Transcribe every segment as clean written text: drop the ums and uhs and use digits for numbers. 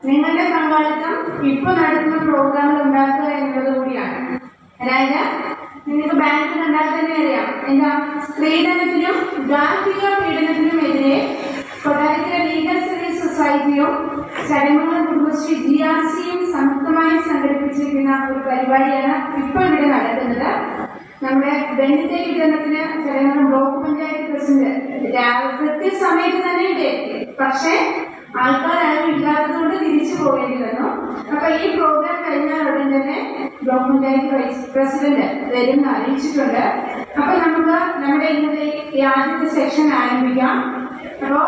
നിങ്ങളുടെ പങ്കാളിത്തം ഇപ്പോൾ നടത്തുന്ന പ്രോഗ്രാമിൽ ഉണ്ടാക്കുക എന്നുള്ളത് കൂടിയാണ്. അതായത് നിങ്ങൾക്ക് ബാങ്കിൽ കണ്ടാൽ തന്നെ അറിയാം, എന്താ സ്ത്രീധനത്തിനും ഗാർഹിക പീഡനത്തിനുമെതിരെ കൊട്ടാരക്കര ലീഗൽ സർവീസ് സൊസൈറ്റിയും ചടങ്ങുകളും കുടുംബശ്രീ GRCയും സംയുക്തമായി സംഘടിപ്പിച്ചിരിക്കുന്ന ഒരു പരിപാടിയാണ് ഇപ്പോൾ ഇവിടെ നടക്കുന്നത്. നമ്മുടെ ബന്ധത്തെ വിതരണത്തിന് ചടങ്ങുകളും ബ്ലോക്ക് പഞ്ചായത്ത് പ്രസിഡന്റ് കൃത്യസമയത്ത് തന്നെ ഇവിടെ, പക്ഷേ ആൾക്കാർ ആരും ഇല്ലാത്തതുകൊണ്ട് തിരിച്ചു പോകേണ്ടി വന്നു. അപ്പൊ ഈ പ്രോഗ്രാം കഴിഞ്ഞാൽ ഉടൻ തന്നെ ബ്ലോക്ക് പഞ്ചായത്ത് വൈസ് പ്രസിഡന്റ് വരുന്ന അറിയിച്ചിട്ടുണ്ട്. അപ്പൊ നമുക്ക് നമ്മുടെ ഇന്നത്തെ ഈ ആദ്യത്തെ സെക്ഷൻ ആരംഭിക്കാം. അപ്പോ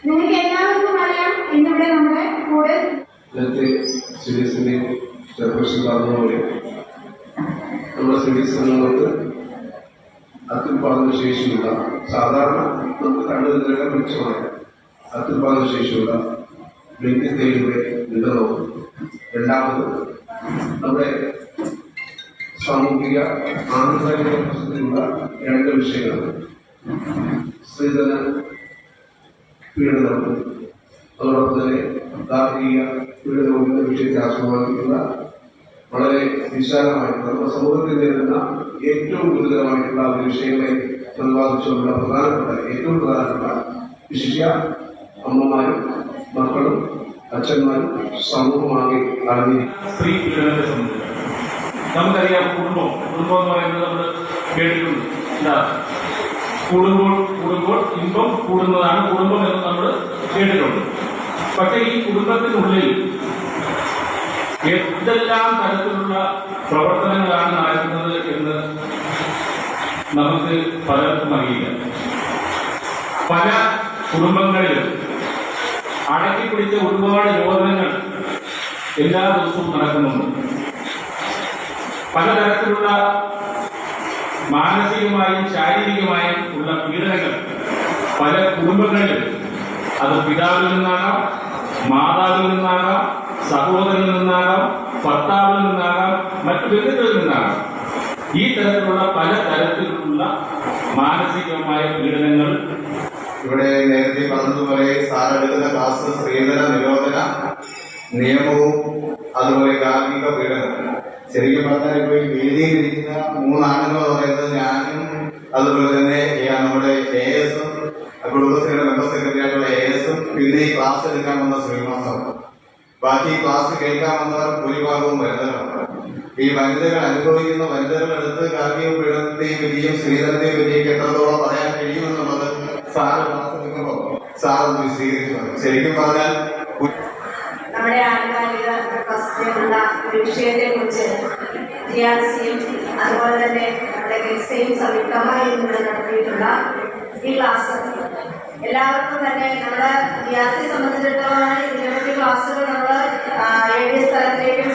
നിങ്ങൾക്ക് എല്ലാവർക്കും അറിയാം, ഇന്നിവിടെ നമ്മുടെ കൂടെ നമ്മുടെ സിവിൽസ് അത്യുൽപാദന ശേഷിയുള്ള, സാധാരണ നമുക്ക് കണ്ടുവരുന്ന മെച്ചമാണ് അത്യുൽപാദന ശേഷിയുള്ള വ്യക്തിത്വയുടെ വിതരണവും. രണ്ടാമത് നമ്മുടെ സാമൂഹിക ആന്തരിക പ്രശ്നത്തിലുള്ള രണ്ട് വിഷയങ്ങൾ, സ്ത്രീധന പീഡനവും അതോടൊപ്പം തന്നെ ഗാർഹിക പീഡനവും എന്ന വിഷയത്തെ ആസ്പദമാക്കിയുള്ള വളരെ വിശാലമായിട്ടുള്ള നമ്മുടെ സമൂഹത്തിൽ നേരിടുന്ന ഏറ്റവും ഗുരുതരമായിട്ടുള്ള വിഷയങ്ങളെ പ്രതിപാദിച്ചുകൊണ്ടുള്ള ഏറ്റവും പ്രധാനപ്പെട്ട വിശിഷ്യ അമ്മമാരും മക്കളും അച്ഛന്മാരും സമൂഹമാകെ അറിഞ്ഞിരിക്കും. സ്ത്രീ പീഡനത്തെ സംബന്ധിച്ച് നമുക്കറിയാം, കുടുംബം എന്ന് പറയുന്നത് നമ്മൾ കേട്ടിട്ടുണ്ട്. എന്താ, കൂടുമ്പോൾ ഇമ്പം കൂടുന്നതാണ് കുടുംബം എന്ന് നമ്മൾ കേട്ടിട്ടുണ്ട്. പക്ഷെ ഈ കുടുംബത്തിനുള്ളിൽ എന്തെല്ലാം തരത്തിലുള്ള പ്രവർത്തനങ്ങളാണ് നടക്കുന്നത് എന്ന് നമുക്ക് പലർക്കും അറിയില്ല. പല കുടുംബങ്ങളിലും അടക്കിപ്പിടിച്ച ഒരുപാട് രോദനങ്ങൾ എല്ലാ ദിവസവും നടക്കുന്നുണ്ട്. പലതരത്തിലുള്ള മാനസികമായും ശാരീരികമായും ഉള്ള പീഡനങ്ങൾ പല കുടുംബങ്ങളിലും, അത് പിതാവിൽ നിന്നാകാം, മാതാവിൽ നിന്നാകാം, സഹോദരനിൽ നിന്നാകാം, ഭർത്താവിൽ നിന്നാകാം, മറ്റു ബന്ധുക്കളിൽ നിന്നാകാം. ഈ തരത്തിലുള്ള പല തരത്തിലുള്ള മാനസികമായ പീഡനങ്ങൾ ഇവിടെ നേരത്തെ പറഞ്ഞതുപോലെ സാറെടുക്കുന്ന ക്ലാസ് സ്ത്രീധന നിരോധന നിയമവും അതുപോലെ ഗാർഹിക പീഡനം. ശരിക്കും പറഞ്ഞാൽ ഇപ്പൊ ഈ വേദിയിൽ ഇരിക്കുന്ന മൂന്നാണുങ്ങൾ പറയുന്നത് ഞാനും അതുപോലെ തന്നെ നമ്മുടെ ASഉം കുടുംബശ്രീയുടെ മെമ്പർ സെക്രട്ടറി ആയിട്ടുള്ള ASഉം പിന്നെ ഈ ക്ലാസ് എടുക്കാൻ വന്ന ശ്രീനിവാസവും. ബാക്കി ക്ലാസ് കേൾക്കാൻ വന്നവർ ഭൂരിഭാഗവും വനിതകളാണ്. ഈ വനിതകൾ അനുഭവിക്കുന്ന വനിതകളെടുത്ത് ഗാർഹിക പീഡനത്തെയും പറ്റിയും സ്ത്രീധനത്തെയും പറ്റിയൊക്കെ എത്രത്തോളം പറയാൻ കഴിയുമെന്നുള്ളത് സാറ് ക്ലാസ് എടുക്കുമ്പോൾ സാർ ഒന്ന് വിശദീകരിച്ചു. ശരിക്കും പറഞ്ഞാൽ നമ്മുടെ ആനുകാലിക വസ്തുതയുള്ള ഒരു വിഷയത്തെ കുറിച്ച് GRCയും അതുപോലെ തന്നെ നമ്മുടെ ഗെൽസയും സംയുക്തമായി ഇവിടെ നടത്തിയിട്ടുള്ള ഈ ക്ലാസ് എല്ലാവർക്കും തന്നെ നമ്മുടെ GRC സംബന്ധിച്ചിടത്തോളം ഇതിനെപ്പറ്റി ക്ലാസ്സുകൾ നമ്മൾ ADS തലത്തിലേക്കും